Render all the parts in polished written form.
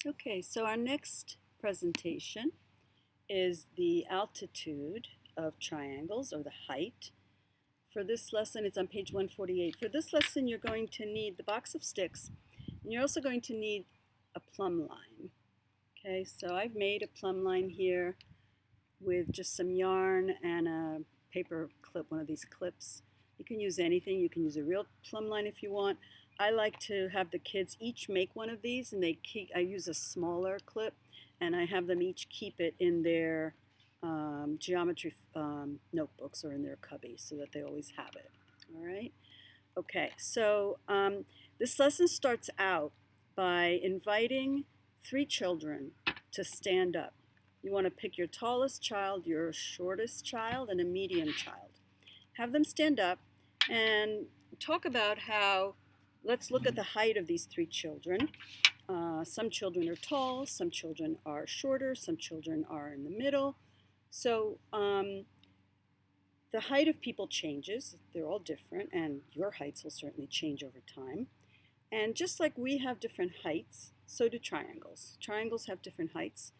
Okay, so our next presentation is the altitude of triangles, or the height. For this lesson, it's on page 148. For this lesson, you're going to need the box of sticks, and you're also going to need a plumb line. Okay, so I've made a plumb line here with just some yarn and a paper clip, one of these clips. You can use anything. You can use a real plumb line if you want. I like to have the kids each make one of these, and I use a smaller clip, and I have them each keep it in their geometry notebooks or in their cubby so that they always have it. All right? Okay, so this lesson starts out by inviting 3 children to stand up. You want to pick your tallest child, your shortest child, and a medium child. Have them stand up and talk about how, let's look at the height of these 3 children. Some children are tall, some children are shorter, some children are in the middle. So the height of people changes. They're all different, and your heights will certainly change over time. And just like we have different heights, so do triangles. Triangles have different heights.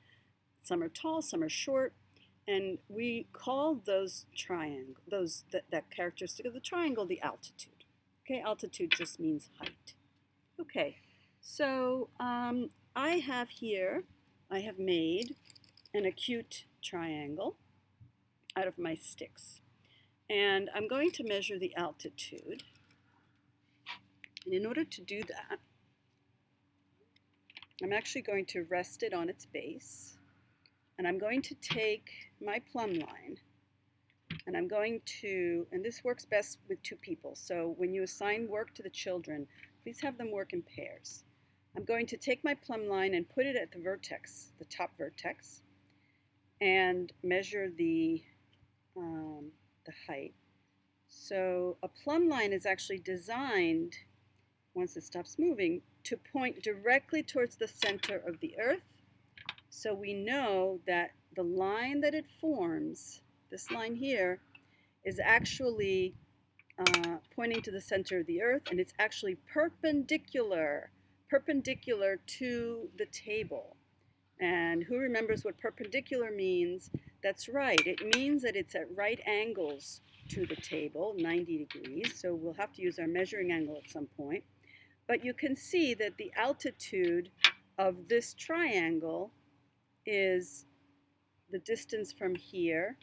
Some are tall, some are short, and we call those that characteristic of the triangle the altitude. Okay, altitude just means height. Okay, so I have made an acute triangle out of my sticks, and I'm going to measure the altitude. And in order to do that, I'm actually going to rest it on its base. And I'm going to take my plumb line, and I'm going to, and this works best with 2 people, so when you assign work to the children, please have them work in pairs. I'm going to take my plumb line and put it at the vertex, the top vertex, and measure the height. So a plumb line is actually designed, once it stops moving, to point directly towards the center of the earth. So we know that the line that it forms, this line here, is actually pointing to the center of the earth, and it's actually perpendicular to the table. And who remembers what perpendicular means? That's right, it means that it's at right angles to the table, 90 degrees, so we'll have to use our measuring angle at some point. But you can see that the altitude of this triangle is the distance from here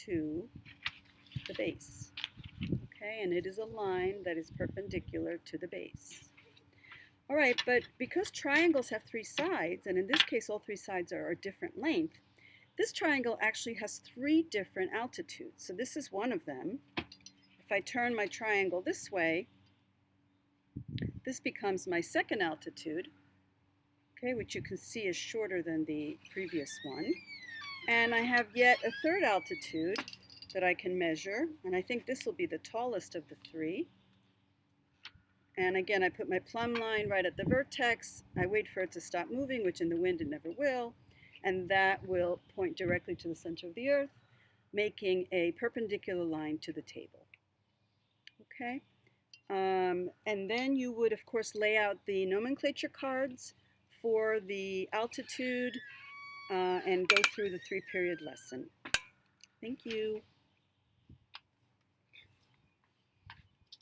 to the base. Okay, and it is a line that is perpendicular to the base. All right, but because triangles have 3 sides, and in this case all 3 sides are a different length, this triangle actually has 3 different altitudes. So this is one of them. If I turn my triangle this way, this becomes my second altitude, okay, which you can see is shorter than the previous one. And I have yet a third altitude that I can measure, and I think this will be the tallest of the 3. And again, I put my plumb line right at the vertex. I wait for it to stop moving, which in the wind it never will, and that will point directly to the center of the earth, making a perpendicular line to the table. Okay? And then you would, of course, lay out the nomenclature cards for the altitude and go through the 3-period lesson. Thank you.